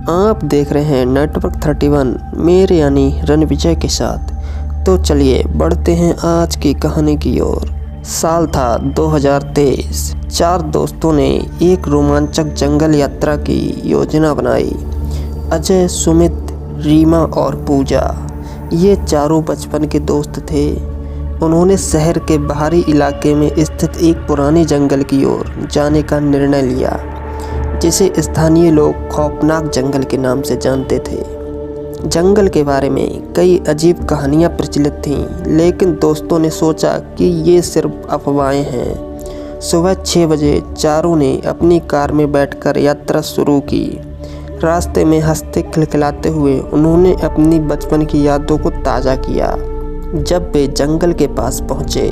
आप देख रहे हैं नेटवर्क 31 मेरे यानी रणविजय के साथ। तो चलिए बढ़ते हैं आज की कहानी की ओर। साल था 2023। 4 दोस्तों ने एक रोमांचक जंगल यात्रा की योजना बनाई। अजय, सुमित, रीमा और पूजा, ये चारों बचपन के दोस्त थे। उन्होंने शहर के बाहरी इलाके में स्थित एक पुराने जंगल की ओर जाने का निर्णय लिया, जिसे स्थानीय लोग खौफनाक जंगल के नाम से जानते थे। जंगल के बारे में कई अजीब कहानियां प्रचलित थीं, लेकिन दोस्तों ने सोचा कि ये सिर्फ अफवाहें हैं। सुबह 6 बजे चारों ने अपनी कार में बैठकर यात्रा शुरू की। रास्ते में हंसते खिलखिलाते हुए उन्होंने अपनी बचपन की यादों को ताज़ा किया। जब वे जंगल के पास पहुँचे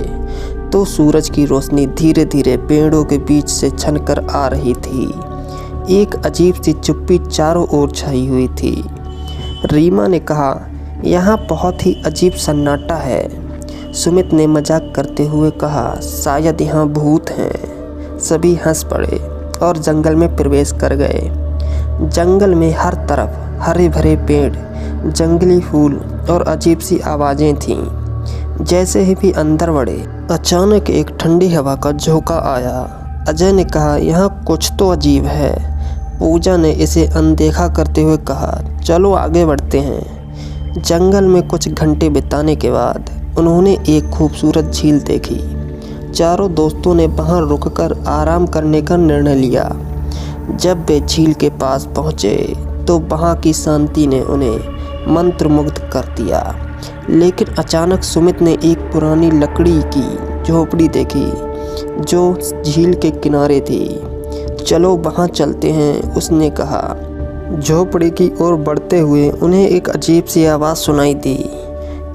तो सूरज की रोशनी धीरे धीरे पेड़ों के बीच से छनकर आ रही थी। एक अजीब सी चुप्पी चारों ओर छाई हुई थी। रीमा ने कहा, यहाँ बहुत ही अजीब सन्नाटा है। सुमित ने मजाक करते हुए कहा, शायद यहाँ भूत हैं। सभी हंस पड़े और जंगल में प्रवेश कर गए। जंगल में हर तरफ हरे भरे पेड़, जंगली फूल और अजीब सी आवाज़ें थीं। जैसे ही भी अंदर बढ़े, अचानक एक ठंडी हवा का झोंका आया। अजय ने कहा, यहाँ कुछ तो अजीब है। पूजा ने इसे अनदेखा करते हुए कहा, चलो आगे बढ़ते हैं। जंगल में कुछ घंटे बिताने के बाद उन्होंने एक खूबसूरत झील देखी। चारों दोस्तों ने वहां रुककर आराम करने का निर्णय लिया। जब वे झील के पास पहुंचे तो वहां की शांति ने उन्हें मंत्रमुग्ध कर दिया। लेकिन अचानक सुमित ने एक पुरानी लकड़ी की झोपड़ी देखी जो झील के किनारे थी। चलो वहाँ चलते हैं, उसने कहा। झोपड़ी की ओर बढ़ते हुए उन्हें एक अजीब सी आवाज़ सुनाई दी।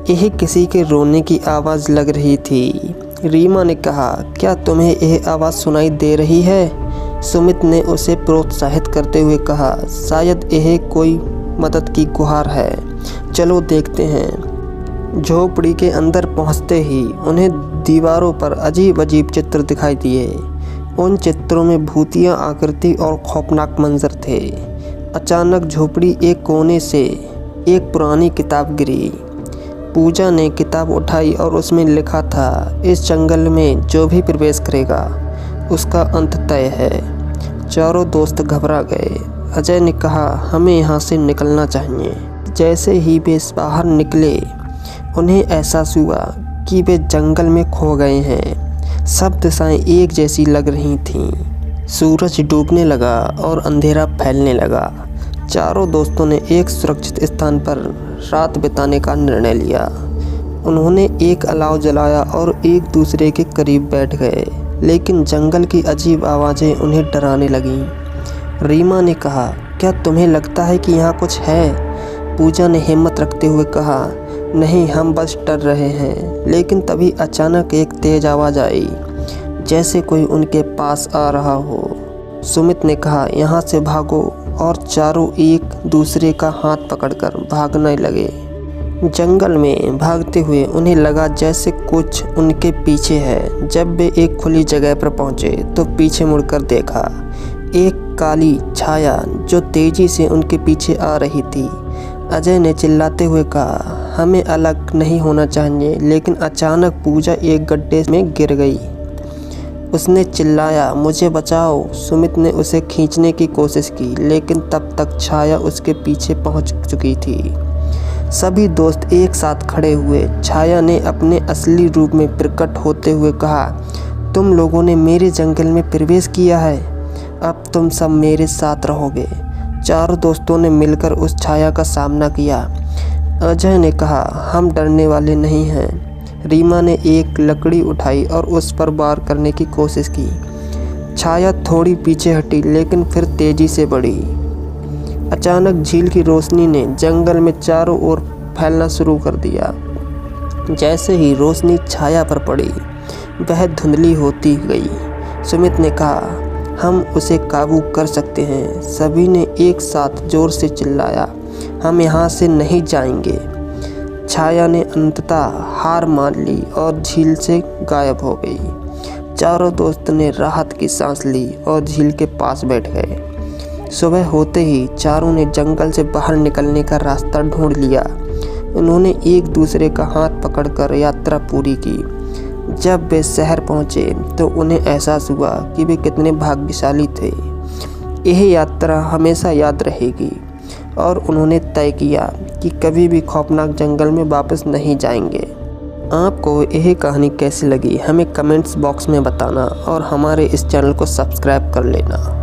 यह किसी के रोने की आवाज़ लग रही थी। रीमा ने कहा, क्या तुम्हें यह आवाज़ सुनाई दे रही है? सुमित ने उसे प्रोत्साहित करते हुए कहा, शायद यह कोई मदद की गुहार है। चलो देखते हैं। झोपड़ी के अंदर पहुंचते ही उन्हें दीवारों पर अजीब अजीब चित्र दिखाई दिए। उन चित्रों में भूतिया आकृति और खौफनाक मंजर थे। अचानक झोपड़ी एक कोने से एक पुरानी किताब गिरी। पूजा ने किताब उठाई और उसमें लिखा था, इस जंगल में जो भी प्रवेश करेगा उसका अंत तय है। चारों दोस्त घबरा गए। अजय ने कहा, हमें यहाँ से निकलना चाहिए। जैसे ही वे बाहर निकले उन्हें एहसास हुआ कि वे जंगल में खो गए हैं। सब दिशाएं एक जैसी लग रही थीं। सूरज डूबने लगा और अंधेरा फैलने लगा। चारों दोस्तों ने एक सुरक्षित स्थान पर रात बिताने का निर्णय लिया। उन्होंने एक अलाव जलाया और एक दूसरे के करीब बैठ गए। लेकिन जंगल की अजीब आवाज़ें उन्हें डराने लगीं। रीमा ने कहा, क्या तुम्हें लगता है कि यहाँ कुछ है? पूजा ने हिम्मत रखते हुए कहा, नहीं, हम बस डर रहे हैं। लेकिन तभी अचानक एक तेज आवाज़ आई, जैसे कोई उनके पास आ रहा हो। सुमित ने कहा, यहाँ से भागो, और चारों एक दूसरे का हाथ पकड़कर भागने लगे। जंगल में भागते हुए उन्हें लगा जैसे कुछ उनके पीछे है। जब वे एक खुली जगह पर पहुंचे तो पीछे मुड़कर देखा एक काली छाया जो तेजी से उनके पीछे आ रही थी। अजय ने चिल्लाते हुए कहा, हमें अलग नहीं होना चाहिए। लेकिन अचानक पूजा एक गड्ढे में गिर गई। उसने चिल्लाया, मुझे बचाओ। सुमित ने उसे खींचने की कोशिश की, लेकिन तब तक छाया उसके पीछे पहुंच चुकी थी। सभी दोस्त एक साथ खड़े हुए। छाया ने अपने असली रूप में प्रकट होते हुए कहा, तुम लोगों ने मेरे जंगल में प्रवेश किया है, अब तुम सब मेरे साथ रहोगे। चारों दोस्तों ने मिलकर उस छाया का सामना किया। अजय ने कहा, हम डरने वाले नहीं हैं। रीमा ने एक लकड़ी उठाई और उस पर वार करने की कोशिश की। छाया थोड़ी पीछे हटी, लेकिन फिर तेजी से बढ़ी। अचानक झील की रोशनी ने जंगल में चारों ओर फैलना शुरू कर दिया। जैसे ही रोशनी छाया पर पड़ी, वह धुंधली होती गई। सुमित ने कहा, हम उसे काबू कर सकते हैं। सभी ने एक साथ जोर से चिल्लाया, हम यहाँ से नहीं जाएंगे। छाया ने अंततः हार मान ली और झील से गायब हो गई। चारों दोस्त ने राहत की सांस ली और झील के पास बैठ गए। सुबह होते ही चारों ने जंगल से बाहर निकलने का रास्ता ढूंढ लिया। उन्होंने एक दूसरे का हाथ पकड़कर यात्रा पूरी की। जब वे शहर पहुंचे तो उन्हें एहसास हुआ कि वे कितने भाग्यशाली थे। यह यात्रा हमेशा याद रहेगी और उन्होंने तय किया कि कभी भी खौफनाक जंगल में वापस नहीं जाएंगे। आपको यह कहानी कैसी लगी हमें कमेंट्स बॉक्स में बताना और हमारे इस चैनल को सब्सक्राइब कर लेना।